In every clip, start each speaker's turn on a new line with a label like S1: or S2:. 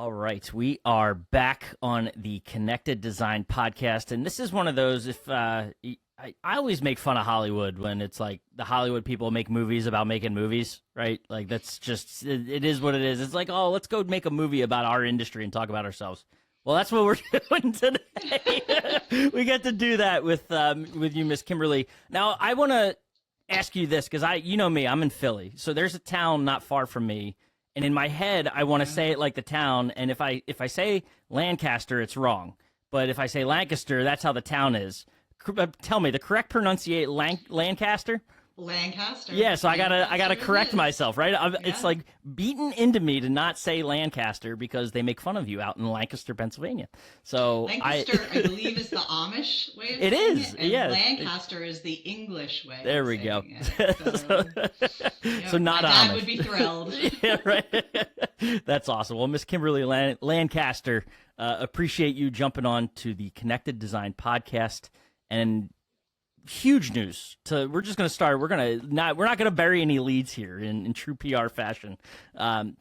S1: All right, we are back on the Connected Design podcast, and this is one of those. If I always make fun of Hollywood when it's like the Hollywood people make movies about making movies, right? Like that's just it is what it is. It's like, oh, let's go make a movie about our industry and talk about ourselves. Well, that's what we're doing today. We get to do that with you, Miss Kimberly. Now, I want to ask you this because you know me, I'm in Philly, so there's a town not far from me. And in my head, I want to say it like the town. And if I say Lancaster, it's wrong. But if I say Lancaster, that's how the town is. Tell me the correct pronunciate Lancaster.
S2: Lancaster.
S1: Yeah, so I gotta correct myself, right? It's like beaten into me to not say Lancaster because they make fun of you out in Lancaster, Pennsylvania. So
S2: Lancaster, I believe, is the Amish way of
S1: it
S2: saying
S1: is,
S2: it, and
S1: yeah.
S2: Lancaster is the English way.
S1: There
S2: of
S1: we go.
S2: It.
S1: So not
S2: my
S1: Amish.
S2: dad would be thrilled.
S1: Yeah, right. That's awesome. Well, Miss Kimberly Lancaster, appreciate you jumping on to the Connected Design podcast. And huge news. We're just going to start. We're not going to bury any leads here in true PR fashion.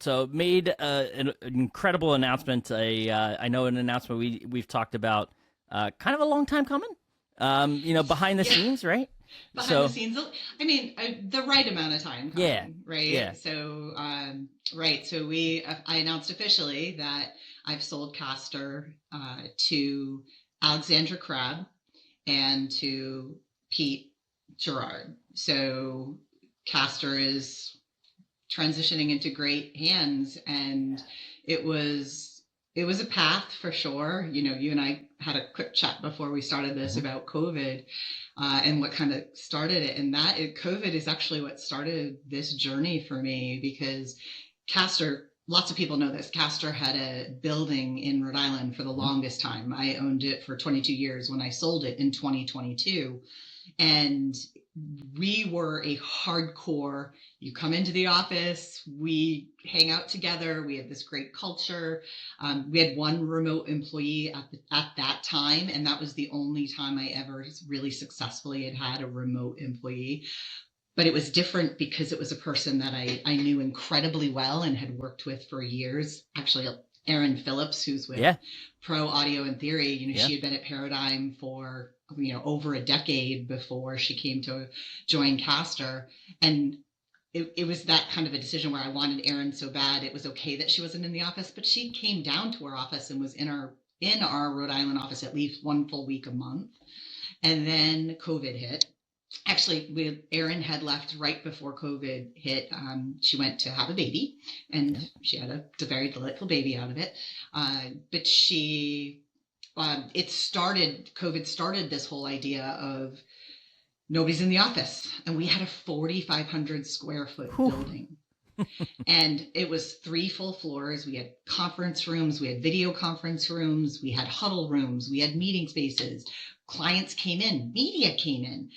S1: So made an incredible announcement. I know an announcement we've talked about kind of a long time coming. Behind the scenes, right?
S2: Behind the scenes. I mean, the right amount of time coming,
S1: yeah.
S2: Right.
S1: Yeah.
S2: So, right. So I announced officially that I've sold Castor to Alexandra Crabb and to Pete Gerard. So Castor is transitioning into great hands, and it was a path for sure. You know, you and I had a quick chat before we started this about COVID and what kind of started it. And COVID is actually what started this journey for me, because Castor, lots of people know this, Castor had a building in Rhode Island for the longest time. I owned it for 22 years when I sold it in 2022. And we were a hardcore, you come into the office, we hang out together, we had this great culture. We had one remote employee at that time, and that was the only time I ever really successfully had a remote employee. But it was different because it was a person that I knew incredibly well and had worked with for years. Actually, Erin Phillips, who's with Pro Audio and Theory, she had been at Paradigm for over a decade before she came to join Castor. And it was that kind of a decision where I wanted Erin so bad. It was okay that she wasn't in the office, but she came down to our office and was in our Rhode Island office at least one full week a month. And then COVID hit. Actually, Erin had left right before COVID hit. She went to have a baby, and she had a very delightful baby out of it. But COVID started this whole idea of nobody's in the office, and we had a 4,500 square foot building. And it was 3 full floors. We had conference rooms, we had video conference rooms, we had huddle rooms, we had meeting spaces. Clients came in, media came in.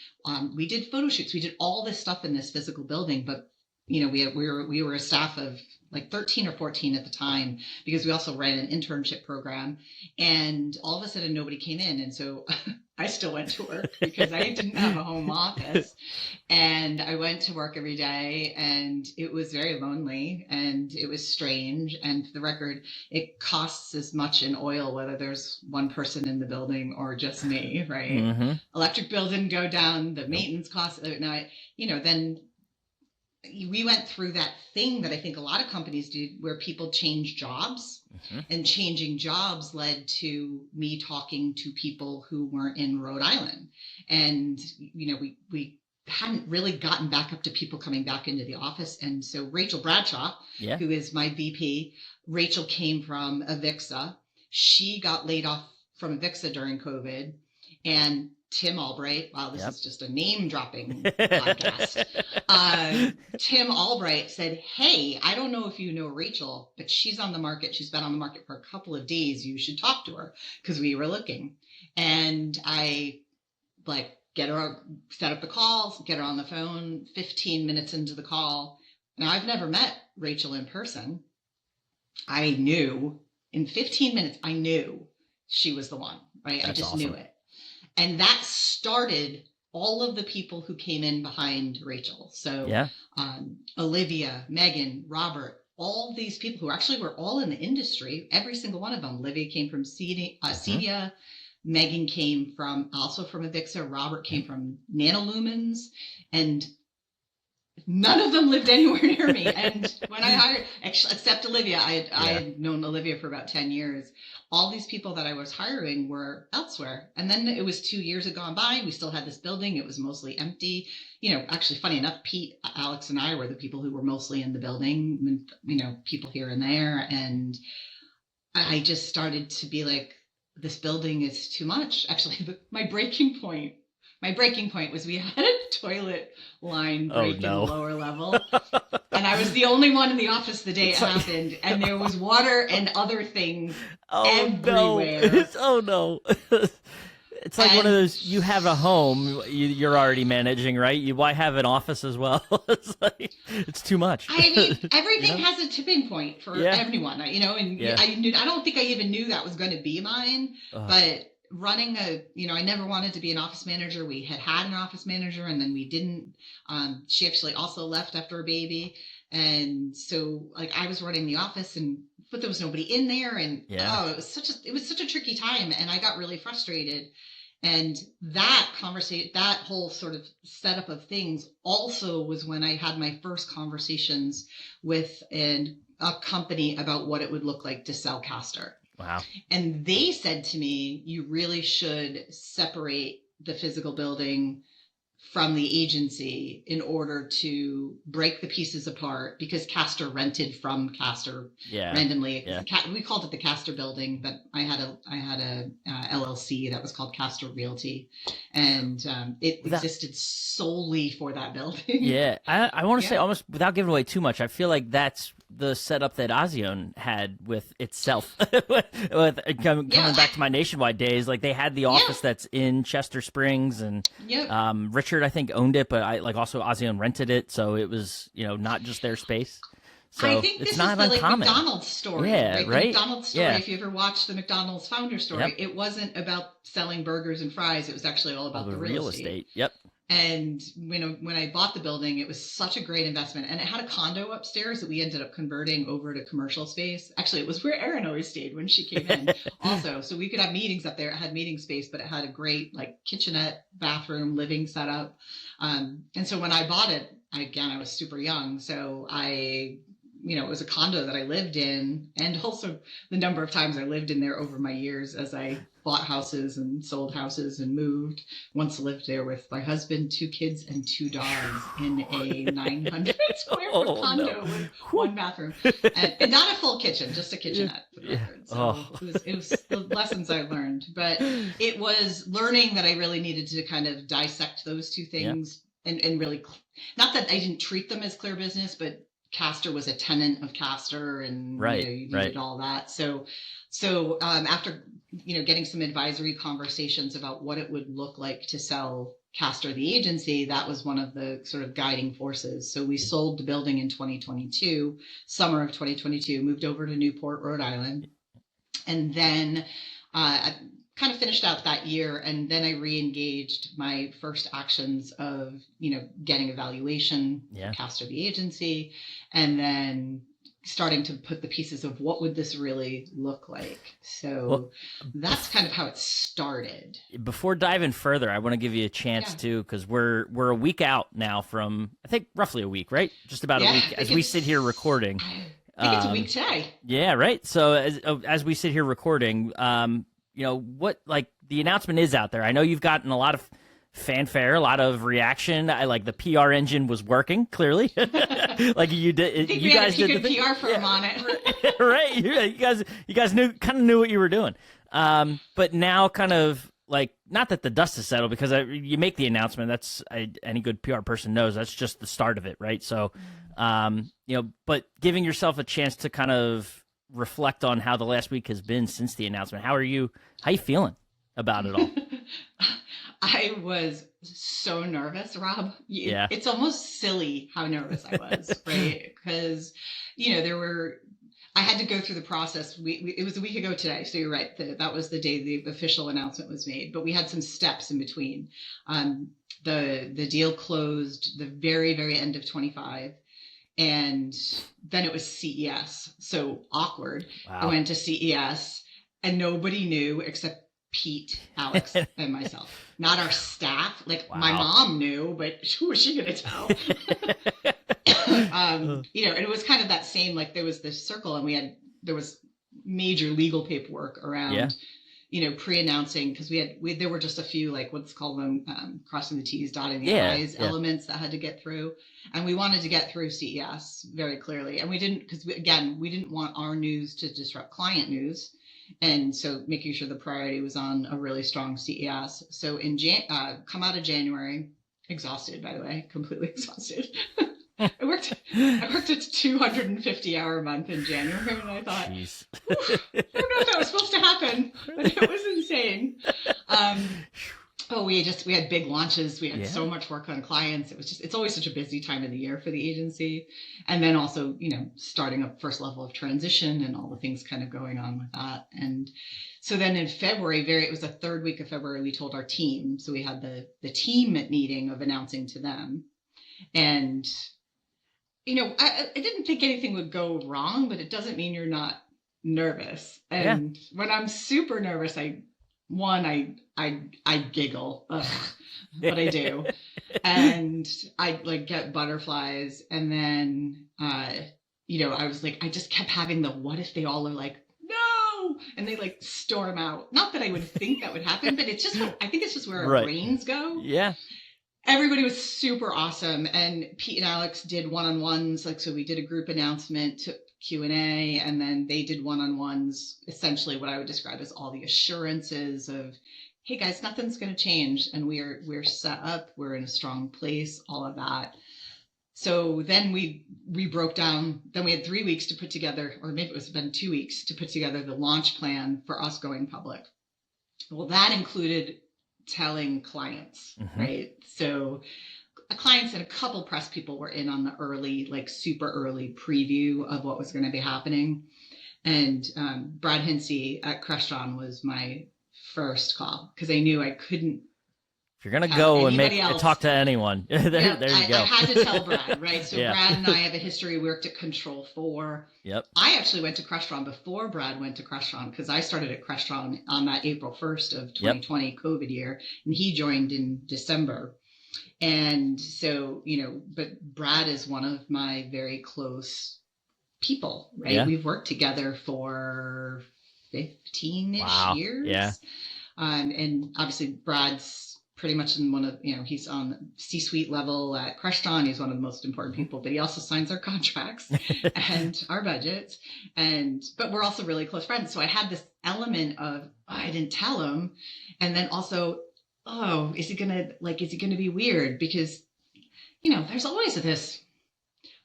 S2: We did photo shoots. We did all this stuff in this physical building, but we were a staff of like 13 or 14 at the time, because we also ran an internship program, and all of a sudden nobody came in. And so I still went to work because I didn't have a home office, and I went to work every day, and it was very lonely and it was strange. And for the record, it costs as much in oil whether there's one person in the building or just me, right? Mm-hmm. Electric bill didn't go down, the maintenance costs, then we went through that thing that I think a lot of companies do, where people change jobs, and changing jobs led to me talking to people who weren't in Rhode Island. And, we hadn't really gotten back up to people coming back into the office. And so Rachel Bradshaw, who is my VP, Rachel came from Avixa. She got laid off from Avixa during COVID, and Tim Albright, wow, this is just a name dropping podcast. Tim Albright said, hey, I don't know if you know Rachel, but she's on the market. She's been on the market for a couple of days. You should talk to her, because we were looking. And I get her, set up the call, get her on the phone, 15 minutes into the call. Now, I've never met Rachel in person. I knew in 15 minutes, I knew she was the one, right?
S1: That's
S2: I just
S1: awesome.
S2: knew it. And that started all of the people who came in behind Rachel. So Olivia, Megan, Robert, all these people who actually were all in the industry, every single one of them. Olivia came from Cedia. Megan came also from Avixa. Robert came from Nanolumens. And none of them lived anywhere near me. And when I hired, except Olivia, I had known Olivia for about 10 years. All these people that I was hiring were elsewhere. And then it was 2 years had gone by. We still had this building. It was mostly empty. Actually, funny enough, Pete, Alex, and I were the people who were mostly in the building, people here and there. And I just started to be like, this building is too much. Actually, my breaking point was we had a toilet line break in the lower level. And I was the only one in the office the day it happened. And there was water and other things everywhere.
S1: No. Oh, no. It's like one of those, you have a home you're already managing, right? Why have an office as well? It's too much.
S2: I mean, everything has a tipping point for everyone, and I don't think I even knew that was going to be mine, but running I never wanted to be an office manager. We had an office manager, and then we didn't. She actually also left after a baby. And so I was running the office, but there was nobody in there. And it was such a tricky time. And I got really frustrated. And that conversation, that whole sort of setup of things also was when I had my first conversations with a company about what it would look like to sell Castor.
S1: Wow.
S2: And they said to me, you really should separate the physical building from the agency in order to break the pieces apart, because Castor rented from Castor randomly. Yeah. We called it the Castor building, but I had a LLC that was called Castor Realty, and it existed solely for that building.
S1: Yeah, I want to say, almost without giving away too much, I feel like that's the setup that Azione had with itself. Coming back to my Nationwide days, like they had the office that's in Chester Springs, and Richard, I think, owned it, but also Azione rented it, so it was not just their space. So
S2: I think this is the McDonald's story.
S1: Yeah,
S2: right? The McDonald's story, if you ever watched the McDonald's founder story, it wasn't about selling burgers and fries. It was actually all about the real estate.
S1: Yep.
S2: And when I bought the building, it was such a great investment. And it had a condo upstairs that we ended up converting over to commercial space. Actually, it was where Erin always stayed when she came in also. So we could have meetings up there. It had meeting space, but it had a great kitchenette, bathroom, living setup. And so when I bought it, I was super young. So it was a condo that I lived in, and also the number of times I lived in there over my years as I bought houses and sold houses and moved. Once lived there with my husband, 2 kids, and 2 dogs in a 900 square foot condo with 1 bathroom, and not a full kitchen, just a kitchenette. So it was the lessons I learned, but it was learning that I really needed to kind of dissect those two things and really, not that I didn't treat them as clear business, but Castor was a tenant of Castor, and you needed all that. So after getting some advisory conversations about what it would look like to sell Castor the agency, that was one of the sort of guiding forces. So we sold the building in 2022, summer of 2022, moved over to Newport, Rhode Island, and then kind of finished out that year, and then I re-engaged my first actions of getting a valuation for Castor the agency, and then starting to put the pieces of what would this really look like. So that's kind of how it started. Before
S1: diving further, I want to give you a chance too, because we're a week out now from, I think, roughly a week, right? Just about a week as we sit here recording.
S2: I think it's a week today.
S1: Yeah, right. So as we sit here recording, what, the announcement is out there. I know you've gotten a lot of fanfare, a lot of reaction. The PR engine was working clearly. You did. You guys did the thing.
S2: PR firm on it,
S1: right? You guys knew what you were doing. But now, kind of not that the dust has settled, because you make the announcement. That's any good PR person knows that's just the start of it, right? So, but giving yourself a chance to kind of reflect on how the last week has been since the announcement. How are you feeling about it all?
S2: I was so nervous, Rob. Yeah. It's almost silly how nervous I was, right? Because, I had to go through the process. It was a week ago today, so you're right. That was the day the official announcement was made, but we had some steps in between. The deal closed the very, very end of 25. And then it was CES. So awkward.
S1: Wow.
S2: I went to CES and nobody knew except Pete, Alex, and myself. Not our staff. Like
S1: Wow.
S2: my mom knew, but who was she going to tell? You know, and it was kind of that same, like there was this circle and there was major legal paperwork around, you know, pre-announcing, because there were just a few, like what's called them, crossing the T's, dotting the I's elements that had to get through. And we wanted to get through CES very clearly. And we didn't, because we didn't want our news to disrupt client news. And so making sure the priority was on a really strong CES. So come out of January, exhausted, by the way, completely exhausted. I worked a 250-hour month in January, and I thought, I don't know if that was supposed to happen, but it was insane. We had big launches. We had so much work on clients. It's always such a busy time of the year for the agency. And then also, you know, starting up first level of transition and all the things kind of going on with that. And so then in February, it was the third week of February, we told our team. So we had the team meeting of announcing to them. And, you know, I didn't think anything would go wrong, but it doesn't mean you're not nervous. And when I'm super nervous, I giggle, but I do. And I like get butterflies. And then, you know, I was like, I just kept having what if they all are like, no, and they like storm out. Not that I would think that would happen, but I think it's just where our brains go.
S1: Yeah.
S2: Everybody was super awesome. And Pete and Alex did one-on-ones. Like, so we did a group announcement to Q&A, and then they did one-on-ones, essentially what I would describe as all the assurances of, hey guys, nothing's going to change. And we're set up. We're in a strong place, all of that. So then we broke down, then we had 3 weeks to put together, or maybe it was been 2 weeks to put together the launch plan for us going public. Well, that included telling clients, right? So clients and a couple press people were in on the early, like super early preview of what was going to be happening. And Brad Hinsey at Crestron was my first call, because I knew I couldn't.
S1: If you're going to go and talk to anyone, there you go.
S2: I had to tell Brad, right? So Brad and I have a history. We worked at Control 4.
S1: Yep.
S2: I actually went to Crestron before Brad went to Crestron, because I started at Crestron on that April 1st of 2020 COVID year, and he joined in December. And so, you know, but Brad is one of my very close people, right?
S1: Yeah.
S2: We've worked together for 15-ish years.
S1: Yeah.
S2: And obviously Brad's pretty much in one of, you know, he's on C-suite level at Crestron. He's one of the most important people, but he also signs our contracts and our budgets. But we're also really close friends. So I had this element of, I didn't tell him. And then also, is he going to be weird? Because, you know, there's always this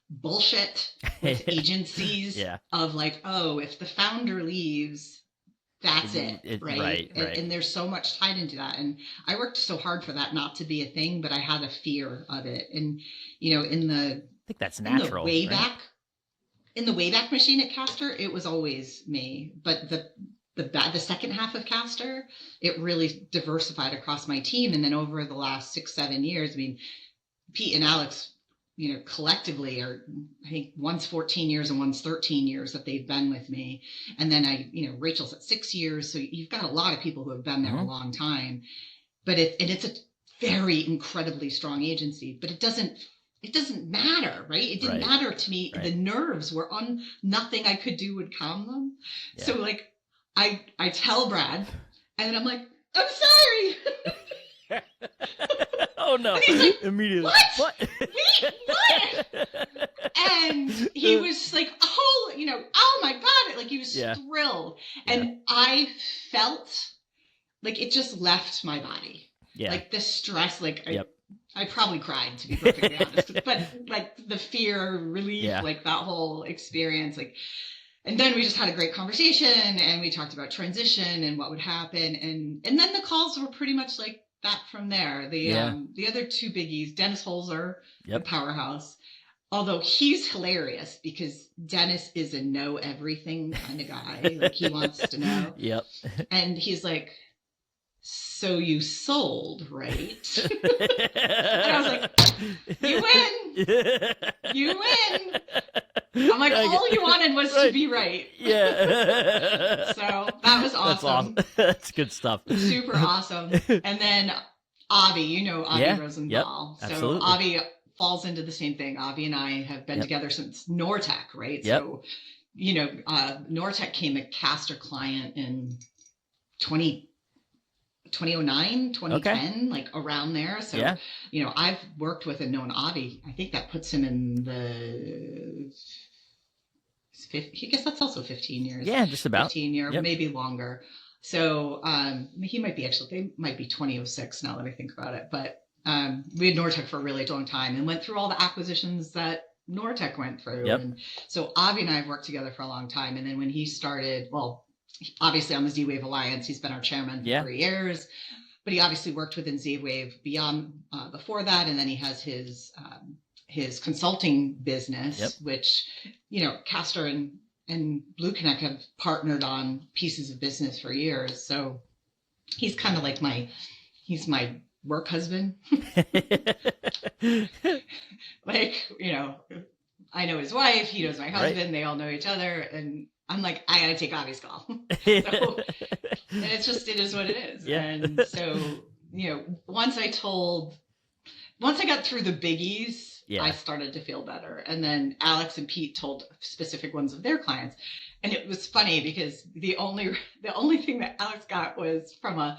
S2: bullshit with agencies of like, if the founder leaves, that's it, right? And there's so much tied into that. And I worked so hard for that not to be a thing, but I had a fear of it. And, you know, I
S1: think that's natural.
S2: In the Wayback Machine at Castor, it was always me. But the second half of Castor, it really diversified across my team. And then over the last 6-7 years, I mean, Pete and Alex, you know, collectively are, I think one's 14 years and one's 13 years that they've been with me. And then Rachel's at 6 years. So you've got a lot of people who have been there a long time, but it's a very incredibly strong agency, but it doesn't matter, right? It didn't matter to me. The nerves were on, nothing I could do would calm them. Yeah. So like, I tell Brad, and then I'm like, I'm sorry.
S1: Oh no!
S2: And he's like,
S1: immediately.
S2: What? Wait, what? And he was like, oh my God! Like he was thrilled, and I felt like it just left my body. Yeah. Like the stress, like I probably cried, to be perfectly honest, but like the fear, relief, like that whole experience, like. And then we just had a great conversation, and we talked about transition and what would happen, and then the calls were pretty much like that from there. The other two biggies, Dennis Holzer, the powerhouse, although he's hilarious because Dennis is a know everything kind of guy. Like he wants to know.
S1: Yep.
S2: And he's like, so you sold, right? And I was like, you win. You win. I'm like, all you wanted was to be right.
S1: Yeah.
S2: So that was awesome.
S1: That's good stuff.
S2: Super awesome. And then Avi, you know Avi Rosenthal.
S1: Yep,
S2: so
S1: absolutely.
S2: Avi falls into the same thing. Avi and I have been together since Nortec, right?
S1: Yep.
S2: So, you know, Nortec came a Castor client in 2009, 2010, like around there. So, you know, I've worked with and known Avi. I think that puts him in the 50, I guess that's also 15 years.
S1: Yeah, just about
S2: 15 years, maybe longer. So he might be they might be 2006 now that I think about it. But we had Nortec for a really long time and went through all the acquisitions that Nortec went through. And so Avi and I have worked together for a long time. And then when he started, well, obviously on the Z-Wave Alliance, he's been our chairman for 3 years. But he obviously worked within Z-Wave beyond before that. And then he has his consulting business, which, you know, Castor and Blue Connect have partnered on pieces of business for years. So he's kind of like he's my work husband. Like, you know, I know his wife, he knows my husband, they all know each other. And I'm like, I gotta take Avi's call. So, and it is what it is. Yeah. And so, you know, once I got through the biggies, I started to feel better. And then Alex and Pete told specific ones of their clients. And it was funny because the only thing that Alex got was from a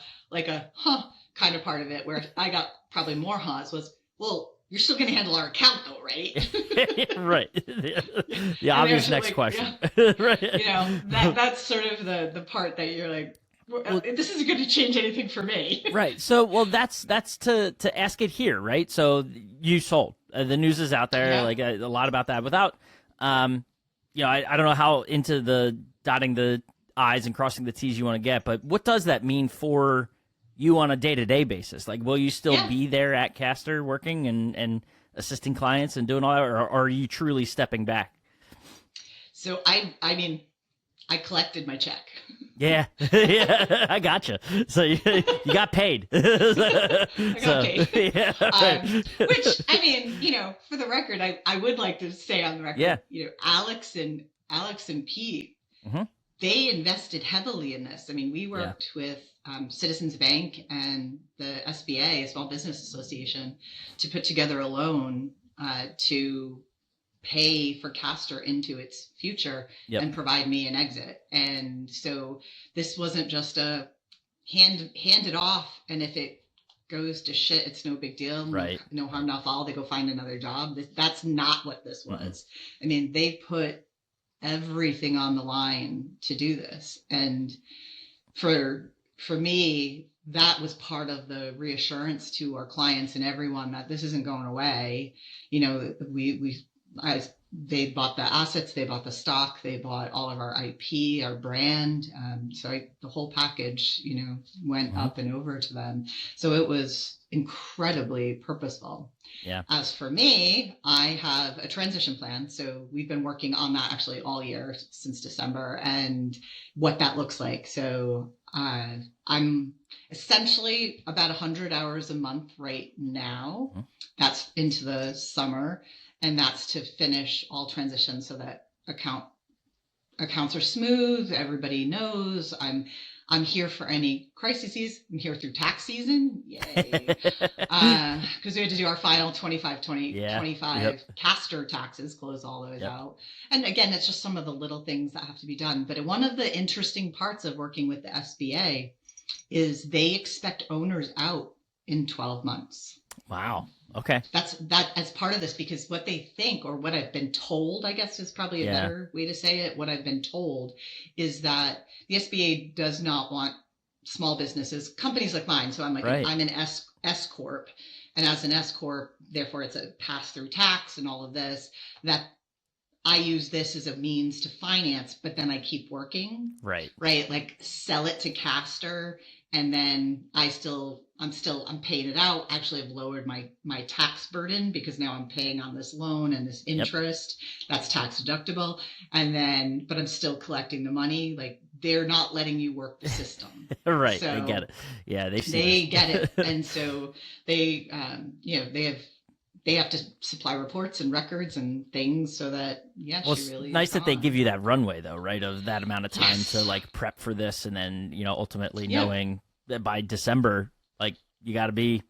S2: kind of part of it, where I got probably more ha's was, well, you're still going to handle our account though, right?
S1: Right. The obvious next question. Right.
S2: You know, that's sort of the part that you're like, well, this isn't going to change anything for me. Right.
S1: So, well, that's to ask it here, right? So you sold. The news is out there, like a lot about that. Without, you know, I don't know how into the dotting the I's and crossing the T's you want to get, but what does that mean for you on a day-to-day basis? Like, will you still be there at Castor working and assisting clients and doing all that, or are you truly stepping back?
S2: So I mean, I collected my check.
S1: Yeah, I gotcha. So you got paid.
S2: I got paid. Yeah, right. Which, I mean, you know, for the record, I would like to say on the record, you know, Alex and Pete, they invested heavily in this. I mean, we worked with Citizens Bank and the SBA, Small Business Association, to put together a loan to pay for Castor into its future and provide me an exit. And so this wasn't just a hand it off, and if it goes to shit, it's no big deal. Right. No harm, no foul. They go find another job. That's not what this was. I mean, they put everything on the line to do this. And for me, that was part of the reassurance to our clients and everyone that this isn't going away. You know, they bought the assets, they bought the stock, they bought all of our IP, our brand. The whole package, you know, went up and over to them. So it was incredibly purposeful. Yeah. As for me, I have a transition plan. So we've been working on that actually all year since December, and what that looks like. So I'm essentially about 100 hours a month right now. That's into the summer. And that's to finish all transitions so that accounts are smooth. Everybody knows I'm here for any crises. I'm here through tax season. Yay. Because we had to do our final 25 Castor taxes, close all those out. And again, it's just some of the little things that have to be done. But one of the interesting parts of working with the SBA is they expect owners out in 12 months.
S1: Wow. Okay.
S2: That as part of this, because what they think, or what I've been told, I guess is probably a better way to say it. What I've been told is that the SBA does not want small businesses, companies like mine. So I'm like, I'm an S Corp, and as an S Corp, therefore it's a pass-through tax and all of this, that I use this as a means to finance, but then I keep working. Right. Like sell it to Castor, and then I'm paying it out. Actually, I've lowered my tax burden because now I'm paying on this loan and this interest. That's tax deductible. And then, but I'm still collecting the money. Like they're not letting you work the system.
S1: Right.
S2: So
S1: I get it. Yeah.
S2: they get it. And so they, they have to supply reports and records and things so that,
S1: well,
S2: she really
S1: it's nice that they
S2: gone.
S1: give you that runway though, right? Of that amount of time
S2: Yes.
S1: to like prep for this. And then, ultimately
S2: Yeah.
S1: knowing that by December, like you gotta be,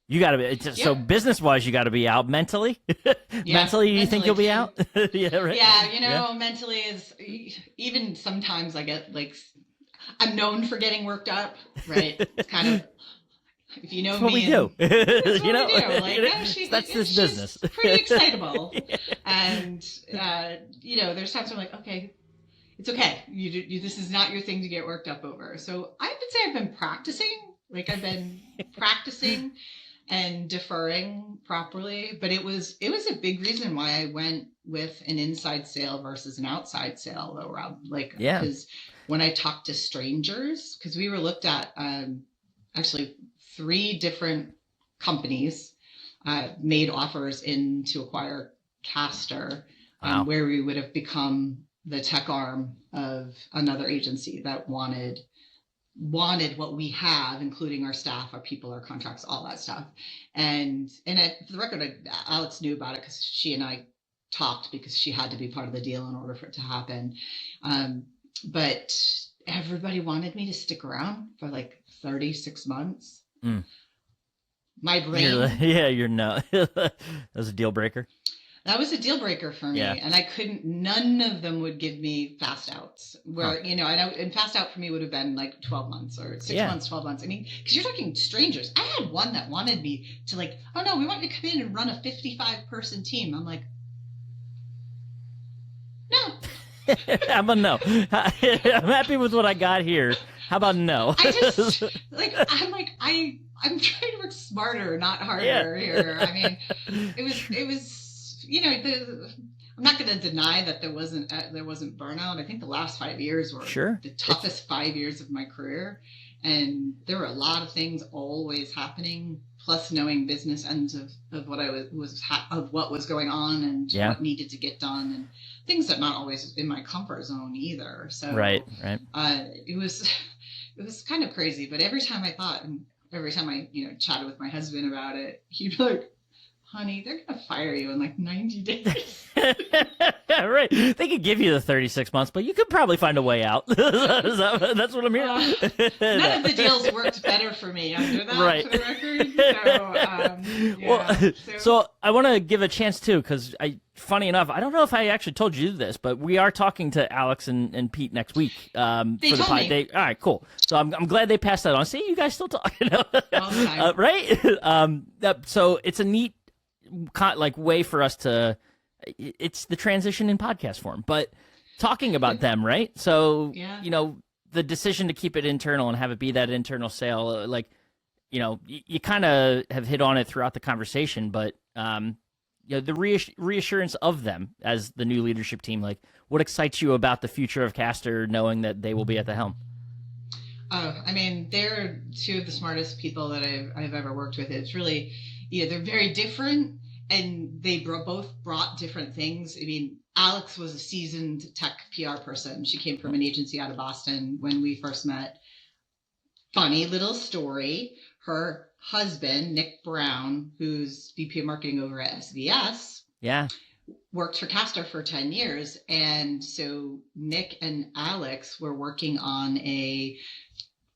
S1: it's just, so
S2: Yeah.
S1: business wise, you gotta be out mentally.
S2: Yeah,
S1: mentally, you think
S2: mentally
S1: you'll be
S2: too.
S1: out? Yeah. Right.
S2: Yeah, mentally is, even sometimes I get like, I'm known for getting worked up, right? It's kind of, if you know
S1: That's what
S2: me,
S1: we do.
S2: that's what
S1: You know?
S2: we do. Like,
S1: That's this
S2: she's
S1: business.
S2: pretty excitable. And, there's times I'm like, okay, it's okay. This is not your thing to get worked up over. So I would say I've been practicing. Like, I've been practicing and deferring properly. But it was a big reason why I went with an inside sale versus an outside sale, though, Rob. Like,
S1: Yeah.
S2: because when I talked to strangers, because we were looked at, actually 3 different companies made offers in to acquire Castor,
S1: Wow.
S2: where we would have become the tech arm of another agency that wanted what we have, including our staff, our people, our contracts, all that stuff. And for the record, Alex knew about it because she and I talked, because she had to be part of the deal in order for it to happen. But everybody wanted me to stick around for like 36 months.
S1: Mm.
S2: My brain.
S1: You're no. That was a deal breaker.
S2: That was a deal breaker for me.
S1: Yeah.
S2: And I couldn't, none of them would give me fast outs where, and fast out for me would have been like 12 months or 6 months, 12 months. I mean, because you're talking strangers. I had one that wanted me to like, oh no, we want you to come in and run a 55-person team. I'm like, no.
S1: I'm a no. I'm happy with what I got here. How about no?
S2: I just I'm trying to work smarter, not harder here. I mean, it was, I'm not going to deny that there wasn't burnout. I think the last 5 years were the toughest 5 years of my career. And there were a lot of things always happening, plus knowing business ends of what what was going on and what needed to get done, and things that not always in my comfort zone either. So
S1: right.
S2: It was kind of crazy. But every time I chatted with my husband about it, he'd be like, honey, they're going to fire you in like 90 days.
S1: Right. They could give you the 36 months, but you could probably find a way out. That's what I'm hearing.
S2: None of the deals worked better for me under that,
S1: right.
S2: for the record.
S1: So I want to give a chance too, because funny enough, I don't know if I actually told you this, but we are talking to Alex and Pete next week.
S2: They told me.
S1: All right, cool. So I'm glad they passed that on. See, you guys still talking, right? So it's a neat way for us to. It's the transition in podcast form, but talking about them, right? So the decision to keep it internal and have it be that internal sale, you kind of have hit on it throughout the conversation, but the reassurance of them as the new leadership team, like what excites you about the future of Castor, knowing that they will be at the helm?
S2: I mean, they're 2 of the smartest people that I've ever worked with. It's really, they're very different, and they both brought different things. I mean, Alex was a seasoned tech PR person. She came from an agency out of Boston when we first met. Funny little story. Her husband, Nick Brown, who's VP of marketing over at SBS, worked for Castor for 10 years. And so Nick and Alex were working on a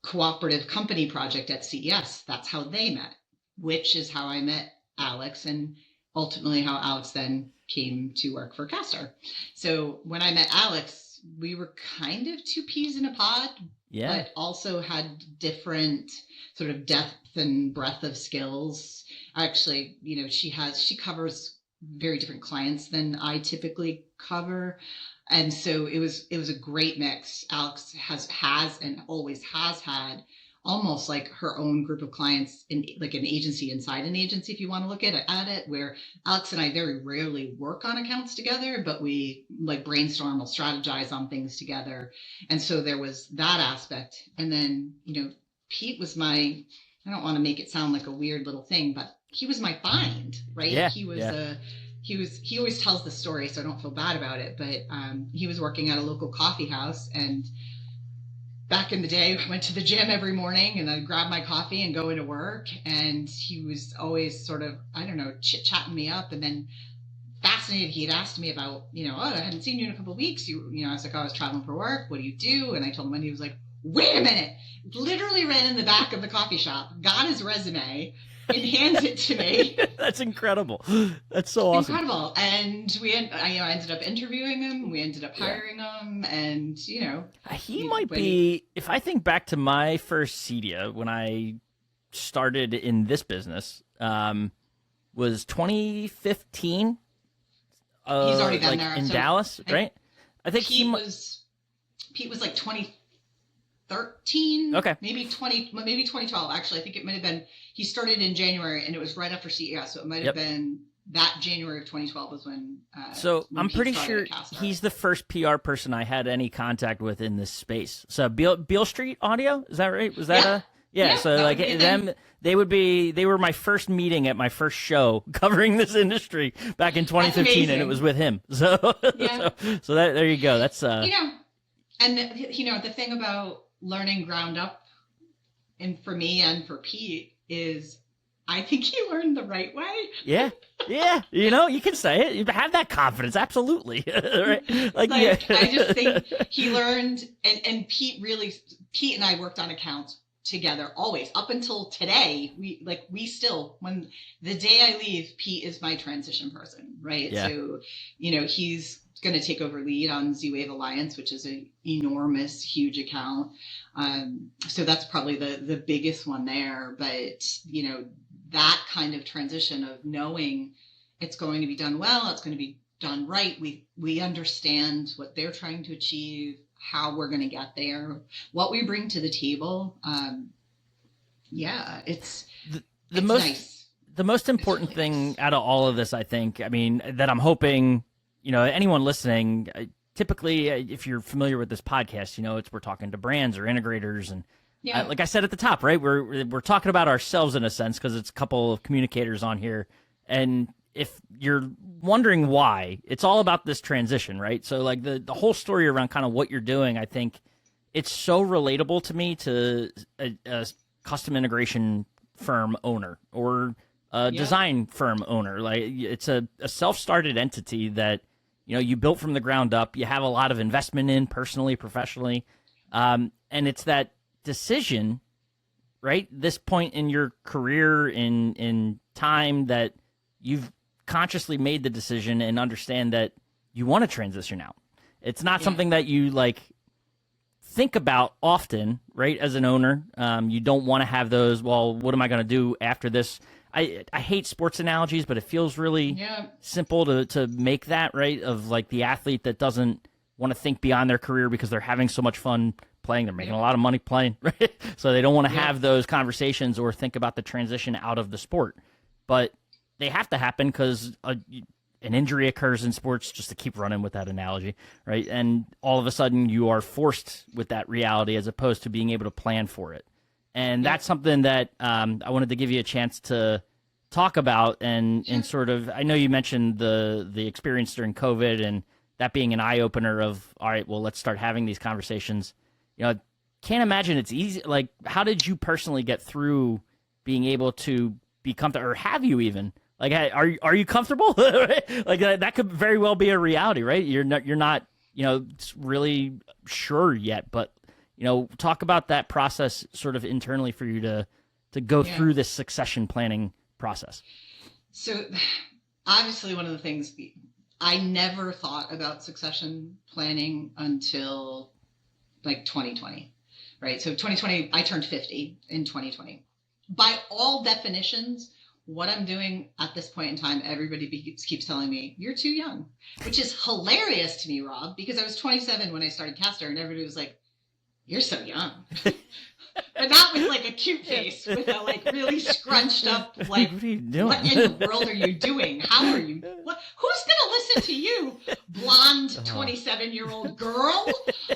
S2: cooperative company project at CES. That's how they met, which is how I met Alex, and ultimately how Alex then came to work for Castor. So when I met Alex, we were kind of 2 peas in a pod, but also had different sort of depth and breadth of skills. Actually, she covers very different clients than I typically cover. And so it was a great mix. Alex has and always has had almost like her own group of clients in like an agency inside an agency, if you want to look at it, where Alex and I very rarely work on accounts together, but we like brainstorm, we'll strategize on things together. And so there was that aspect. And then, Pete was I don't want to make it sound like a weird little thing, but he was my find, right?
S1: Yeah,
S2: he always tells the story, so I don't feel bad about it. But he was working at a local coffee house, and back in the day, went to the gym every morning and I'd grab my coffee and go into work. And he was always sort of, I don't know, chit-chatting me up. And then fascinated, he had asked me about, oh, I hadn't seen you in a couple of weeks. I was like, I was traveling for work. What do you do? And I told him, and he was like, wait a minute. Literally ran in the back of the coffee shop, got his resume, and hands it to me.
S1: That's incredible. That's so awesome.
S2: Incredible. And I ended up interviewing him. We ended up hiring him. And,
S1: he might be, if I think back to my first CEDIA when I started in this business, was 2015.
S2: He's already been there.
S1: In Dallas, right? I think
S2: Pete was like 2013.
S1: Okay.
S2: Maybe 2012. Actually, I think it might have been, he started in January and it was right after CES. So it might have been that January of 2012 was when.
S1: So
S2: when
S1: I'm
S2: Pete
S1: pretty
S2: started
S1: sure
S2: at Castor.
S1: he's the first PR person I had any contact with in this space. So Beale Street Audio, is that right? Was that Yeah, so like they were my first meeting at my first show covering this industry back in 2015, and it was with him. So so there you go. That's
S2: and the thing about learning ground up, and for me and for Pete, is I think he learned the right way.
S1: Yeah. You can say it. You have that confidence, absolutely. Right?
S2: I just think he learned, and Pete and I worked on accounts together always up until today. We still, when the day I leave, Pete is my transition person, right?
S1: Yeah.
S2: So he's going to take over lead on Z-Wave Alliance, which is an enormous, huge account. So that's probably the biggest one there. But that kind of transition of knowing it's going to be done well, it's going to be done right. We understand what they're trying to achieve, how we're going to get there, what we bring to the table. It's nice.
S1: The most important
S2: really
S1: thing
S2: nice.
S1: out of all of this, I think, that I'm hoping, anyone listening, typically, if you're familiar with this podcast, we're talking to brands or integrators, and like I said at the top, right, we're talking about ourselves in a sense because it's a couple of communicators on here, and if you're wondering why, it's all about this transition, right? So like the whole story around kind of what you're doing, I think it's so relatable to me to a custom integration firm owner or a design firm owner. Like it's a self-started entity that, you built from the ground up. You have a lot of investment in personally, professionally. And it's that decision, right? This point in your career in time that you've consciously made the decision and understand that you want to transition out. It's not something that you think about often, right? As an owner, you don't want to have those, well, what am I going to do after this? I hate sports analogies, but it feels really simple to make that, right? Of like the athlete that doesn't want to think beyond their career because they're having so much fun playing. They're making a lot of money playing, right? So they don't want to have those conversations or think about the transition out of the sport. But they have to happen because an injury occurs in sports, just to keep running with that analogy, right? And all of a sudden you are forced with that reality as opposed to being able to plan for it. And that's something that I wanted to give you a chance to talk about and sort of, I know you mentioned the experience during COVID and that being an eye-opener of, all right, well, let's start having these conversations. Can't imagine it's easy. Like, how did you personally get through being able to be comfortable, or have you even? Like, are you comfortable? Like that could very well be a reality, right? You're not really sure yet, but talk about that process sort of internally for you to go through this succession planning process. So
S2: obviously one of the things, I never thought about succession planning until like 2020, right? So 2020, I turned 50 in 2020. By all definitions, what I'm doing at this point in time, everybody keeps telling me, you're too young, which is hilarious to me, Rob, because I was 27 when I started Castor and everybody was like, you're so young. But not with like a cute face, with a like really scrunched up, like,
S1: what are you doing?
S2: What in the world are you doing? How are you? Who's going to listen to you, blonde 27-year-old girl?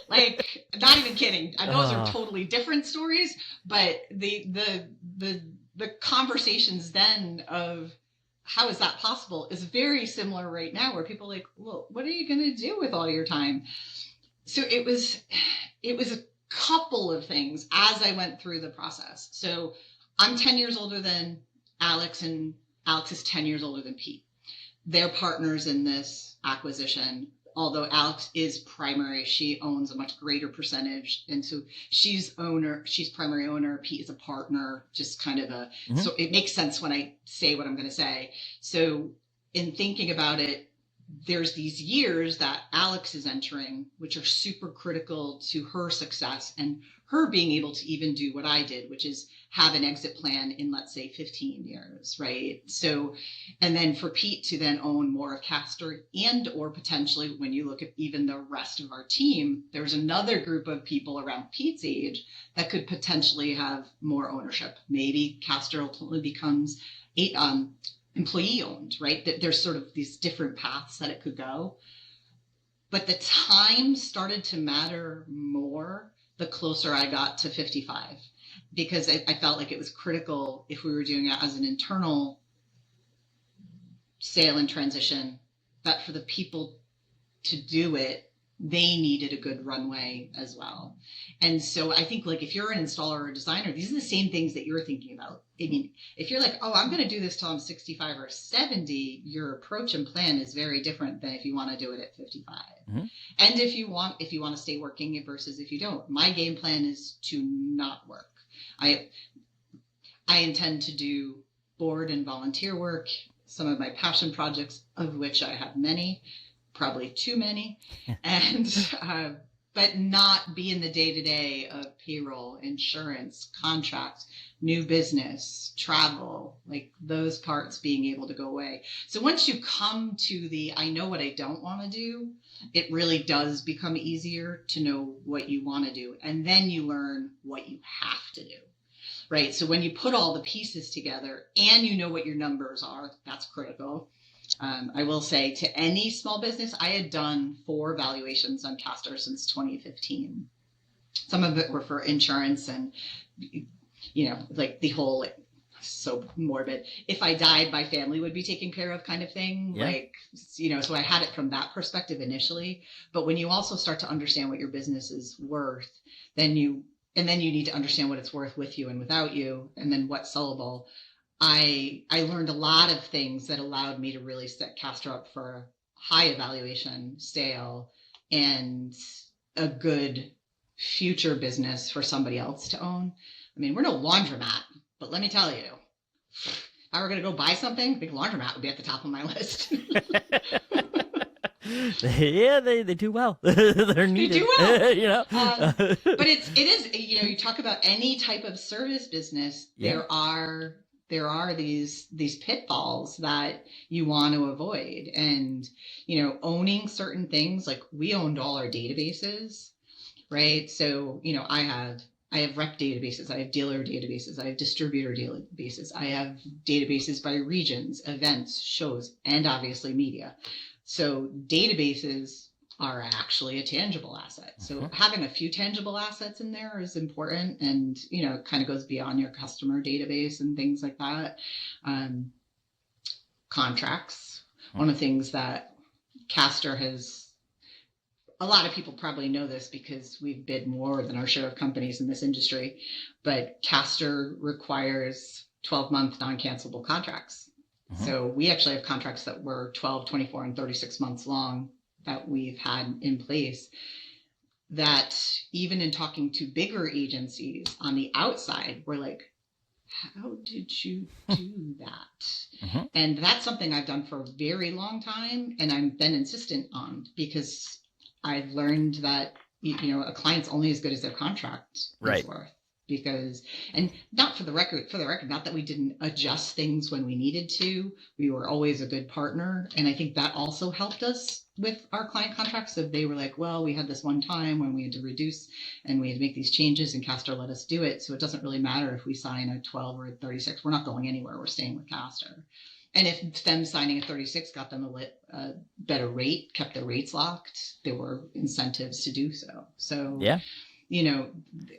S2: Like, not even kidding. Those are totally different stories, but the conversations then of how is that possible is very similar right now, where people are like, well, what are you going to do with all your time? So it was couple of things as I went through the process. So I'm 10 years older than Alex, and Alex is 10 years older than Pete. They're partners in this acquisition. Although Alex is primary, she owns a much greater percentage. And so she's primary owner, Pete is a partner, just kind of so it makes sense when I say what I'm going to say. So in thinking about it, there's these years that Alex is entering, which are super critical to her success and her being able to even do what I did, which is have an exit plan in, let's say, 15 years, right? So, and then for Pete to then own more of Castor, and or potentially when you look at even the rest of our team, there's another group of people around Pete's age that could potentially have more ownership. Maybe Castor ultimately becomes employee owned, right? That there's sort of these different paths that it could go. But the time started to matter more the closer I got to 55, because I felt like it was critical if we were doing it as an internal sale and transition, that for the people to do it, they needed a good runway as well. And so I think, like, if you're an installer or a designer, these are the same things that you're thinking about. I mean, if you're like, oh, I'm going to do this till I'm 65 or 70, your approach and plan is very different than if you want to do it at 55. And if you want to stay working versus if you don't. My game plan is to not work. I intend to do board and volunteer work, some of my passion projects, of which I have many, probably too many, and but not be in the day-to-day of payroll, insurance, contracts, new business, travel, like those parts being able to go away. So once you come to the I know what I don't want to do, it really does become easier to know what you want to do. And then you learn what you have to do. Right. So when you put all the pieces together and you know what your numbers are, that's critical. I will say, to any small business, I had done 4 valuations on Castor since 2015. Some of it were for insurance and, like the whole, like, so morbid, if I died, my family would be taken care of kind of thing. Yeah. Like, so I had it from that perspective initially. But when you also start to understand what your business is worth, then you need to understand what it's worth with you and without you, and then what's sellable. I learned a lot of things that allowed me to really set Castor up for a high evaluation sale and a good future business for somebody else to own. I mean, we're no laundromat, but let me tell you, if I were going to go buy something, I think laundromat would be at the top of my list.
S1: Yeah, they do well. They're needed.
S2: They do well. But it is, you talk about any type of service business, yeah. There are these pitfalls that you want to avoid. And, owning certain things, like we owned all our databases, right? So, I have rep databases, I have dealer databases, I have distributor databases, I have databases by regions, events, shows, and obviously media. So databases are actually a tangible asset. So having a few tangible assets in there is important, and it kind of goes beyond your customer database and things like that. Contracts, one of the things that Castor has, a lot of people probably know this because we've bid more than our share of companies in this industry, but Castor requires 12-month non-cancelable contracts. So we actually have contracts that were 12, 24, and 36 months long that we've had in place, that even in talking to bigger agencies on the outside, we're like, how did you do that? And that's something I've done for a very long time, and I've been insistent on, because I've learned that, a client's only as good as their contract is worth. Because, and not for the record, not that we didn't adjust things when we needed to, we were always a good partner. And I think that also helped us with our client contracts. So they were like, well, we had this one time when we had to reduce and we had to make these changes, and Castor let us do it. So it doesn't really matter if we sign a 12 or a 36, we're not going anywhere. We're staying with Castor. And if them signing a 36 got them a better rate, kept their rates locked, there were incentives to do so. So, yeah.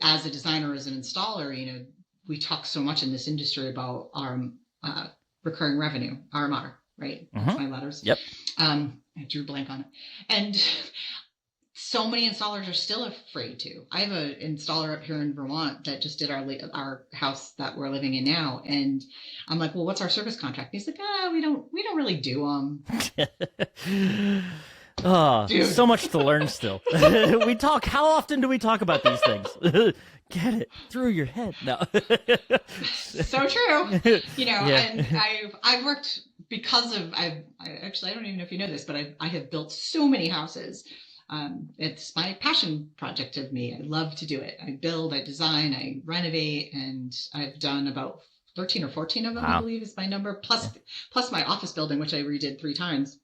S2: As a designer, as an installer, we talk so much in this industry about our recurring revenue, RMR, right? That's my letters.
S1: Yep.
S2: I drew a blank on it. And so many installers are still afraid to. I have an installer up here in Vermont that just did our house that we're living in now, and I'm like, well, what's our service contract? And he's like, we don't really do them.
S1: Oh,
S2: Dude.
S1: so much to learn still. How often do we talk about these things? Get it through your head. No.
S2: So true.
S1: Yeah.
S2: And I've worked because of, I don't even know if you know this, but I have built so many houses. It's my passion project of me. I love to do it. I build, I design, I renovate, and I've done about 13 or 14 of them,
S1: Wow.
S2: I believe is my number, plus my office building, which I redid 3 times.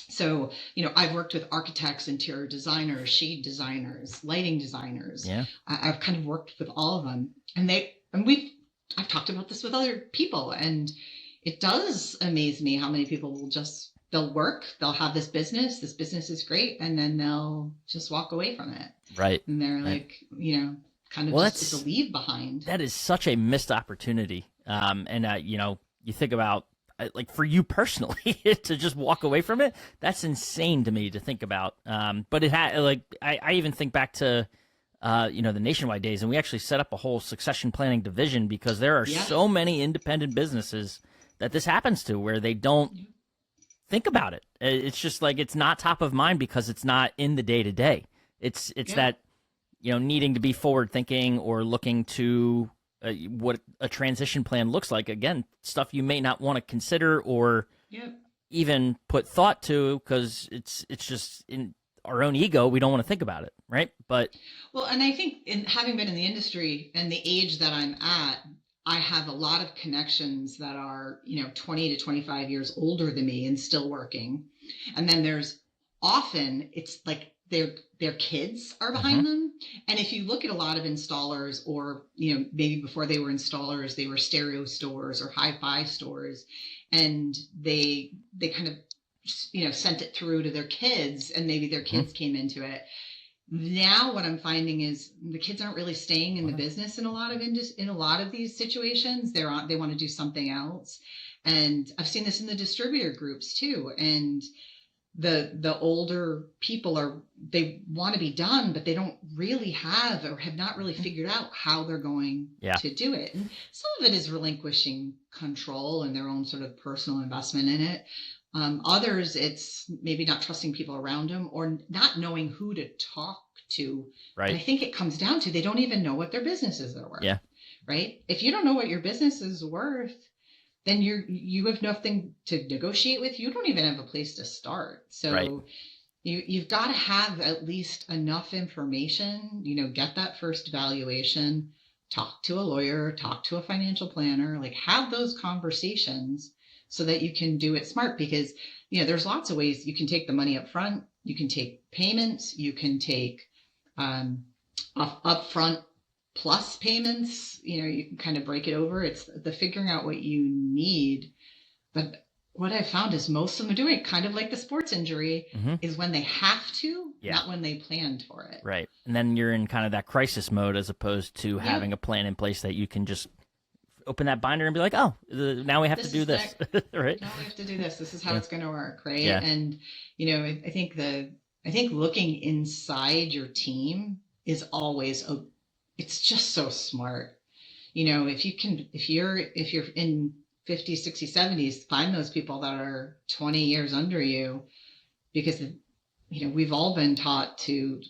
S2: So, I've worked with architects, interior designers, shade designers, lighting designers.
S1: Yeah.
S2: I've kind of worked with all of them, I've talked about this with other people, and it does amaze me how many people they'll work, they'll have this business is great, and then they'll just walk away from it.
S1: Right.
S2: And they're like, kind of it's a leave behind.
S1: That is such a missed opportunity. You think about, like, for you personally to just walk away from it, that's insane to me to think about. But it had, like, I even think back to, the Nationwide days, and we actually set up a whole succession planning division because there are so many independent businesses that this happens to where they don't think about it. It's just like, it's not top of mind because it's not in the day to day. It's that, needing to be forward thinking or looking to what a transition plan looks like. Again, stuff you may not want to consider or even put thought to because it's just in our own ego. We don't want to think about it, right? But
S2: and I think having been in the industry and the age that I'm at, I have a lot of connections that are 20 to 25 years older than me and still working. And then there's often it's like their kids are behind them. And if you look at a lot of installers, or maybe before they were installers, they were stereo stores or hi-fi stores, and they kind of sent it through to their kids, and maybe their kids came into it. Now what I'm finding is the kids aren't really staying in the business in a lot of these situations. They want to do something else. And I've seen this in the distributor groups too. And the older people they want to be done, but they don't really have not really figured out how they're going to do it. And some of it is relinquishing control and their own sort of personal investment in it. Others, it's maybe not trusting people around them or not knowing who to talk to.
S1: Right.
S2: And I think it comes down to they don't even know what their businesses are worth.
S1: Yeah.
S2: Right. If you don't know what your business is worth, then you have nothing to negotiate with. You don't even have a place to start. So you've got to have at least enough information, get that first valuation, talk to a lawyer, talk to a financial planner, like have those conversations so that you can do it smart, because, there's lots of ways you can take the money up front. You can take payments, you can take upfront plus payments, you can kind of break it over. It's the figuring out what you need. But what I found is most of them are doing it kind of like the sports injury is when they have to, not when they planned for it.
S1: Right. And then you're in kind of that crisis mode as opposed to having a plan in place that you can just open that binder and be like, oh, now we have to do this. Right.
S2: Now we have to do this. This is how it's going to work. Right.
S1: Yeah.
S2: And, I think looking inside your team is always it's just so smart. If you're in 50s, 60s, 70s, find those people that are 20 years under you, because, we've all been told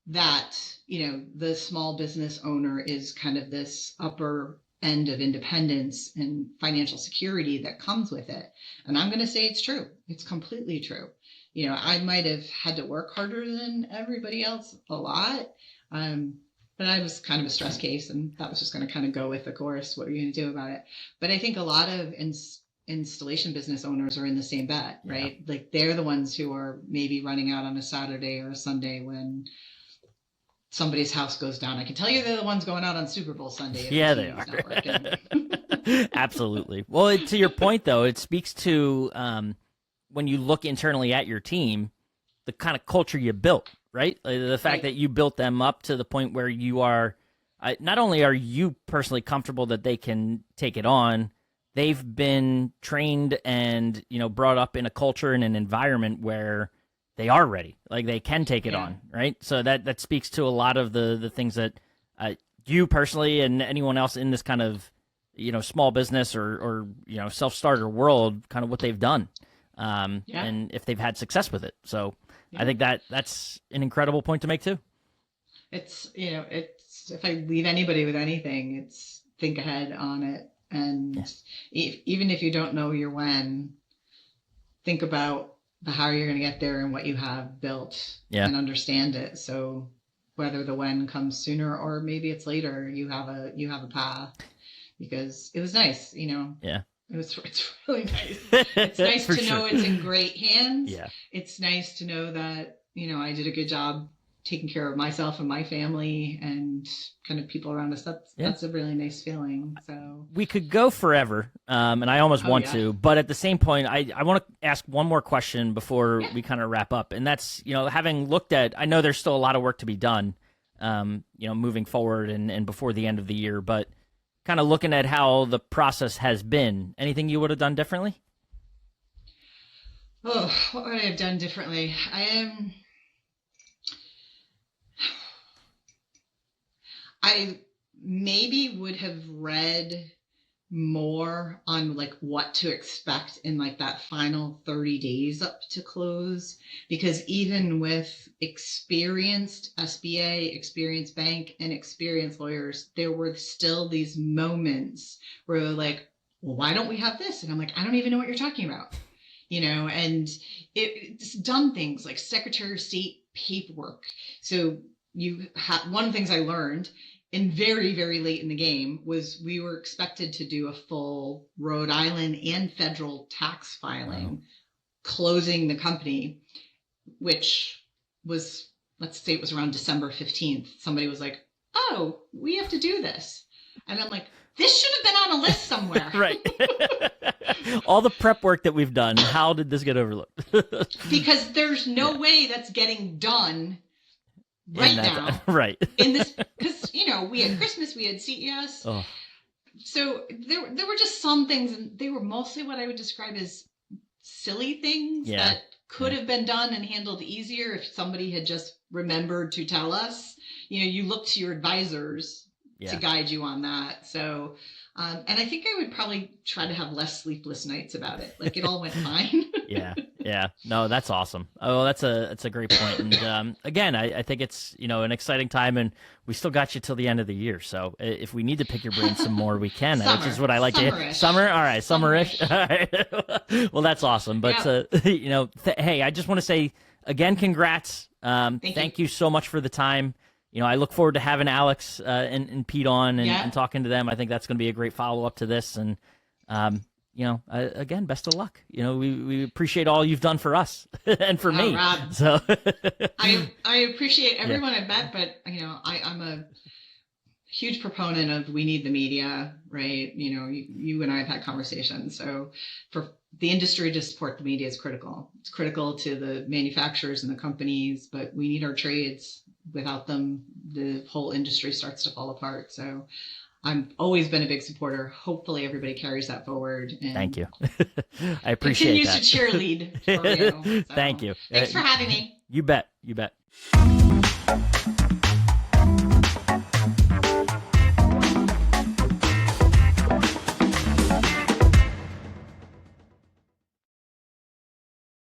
S2: that, the small business owner is kind of this upper end of independence and financial security that comes with it. And I'm going to say it's true. It's completely true. I might have had to work harder than everybody else a lot. But I was kind of a stress case, and that was just going to kind of go with the course. What are you going to do about it? But I think a lot of installation business owners are in the same boat, right? Yeah. Like they're the ones who are maybe running out on a Saturday or a Sunday when somebody's house goes down. I can tell you they're the ones going out on Super Bowl Sunday.
S1: Yeah, they are. Absolutely. Well, to your point, though, it speaks to when you look internally at your team, the kind of culture you built, right? The fact that you built them up to the point where you are, not only are you personally comfortable that they can take it on, they've been trained and, brought up in a culture and an environment where they are ready. Like they can take it
S2: Yeah.
S1: on, right? So that speaks to a lot of the things that you personally and anyone else in this kind of, small business or self-starter world, kind of what they've done, and if they've had success with it. So I think that's an incredible point to make too.
S2: It's, if I leave anybody with anything, it's think ahead on it. And even if you don't know your when, think about how you're going to get there and what you have built and understand it. So whether the when comes sooner or maybe it's later, you have a path, because it was nice,
S1: Yeah.
S2: It's really nice. It's nice to know it's in great hands.
S1: Yeah.
S2: It's nice to know that, I did a good job taking care of myself and my family and kind of people around us. That's a really nice feeling. So
S1: we could go forever, and I almost want to, but at the same point, I want to ask one more question before we kind of wrap up, and that's, having looked at, I know there's still a lot of work to be done, moving forward and before the end of the year, but kind of looking at how the process has been, anything you would have done differently?
S2: Oh, what would I have done differently? I maybe would have read more on like what to expect in like that final 30 days up to close, because even with experienced SBA, experienced bank, and experienced lawyers, there were still these moments where they're like, well, why don't we have this? And I'm like, I don't even know what you're talking about. And it's dumb things like Secretary of State paperwork. So one of the things I learned in very, very late in the game was we were expected to do a full Rhode Island and federal tax filing, closing the company, which was, let's say it was around December 15th. Somebody was like, oh, we have to do this. And I'm like, this should have been on a list somewhere.
S1: Right. All the prep work that we've done, how did this get overlooked?
S2: Because there's no way that's getting done right now.
S1: Right.
S2: In this, because, we had Christmas, we had CES. Oh. So there were just some things, and they were mostly what I would describe as silly things that could have been done and handled easier if somebody had just remembered to tell us. You look to your advisors to guide you on that. So, and I think I would probably try to have less sleepless nights about it. Like it all went fine. Yeah. No, that's awesome. Oh, that's a great point. And again, I think it's, an exciting time, and we still got you till the end of the year. So if we need to pick your brain some more, we can, which is what I like to hear. Summer? All right. Summerish. All right. Well, that's awesome. But, hey, I just want to say again, congrats. Thank you so much for the time. I look forward to having Alex and Pete on and talking to them. I think that's going to be a great follow-up to this. And, again, best of luck. We appreciate all you've done for us and for me. Rob, so I appreciate everyone I've met, but, I'm a huge proponent of we need the media, right? You and I have had conversations. So for the industry to support the media is critical. It's critical to the manufacturers and the companies, but we need our trades. Without them, the whole industry starts to fall apart. So I've always been a big supporter. Hopefully everybody carries that forward. And thank you. I appreciate that. Continues to cheerlead for you. So. Thank you. Thanks for having me. You bet.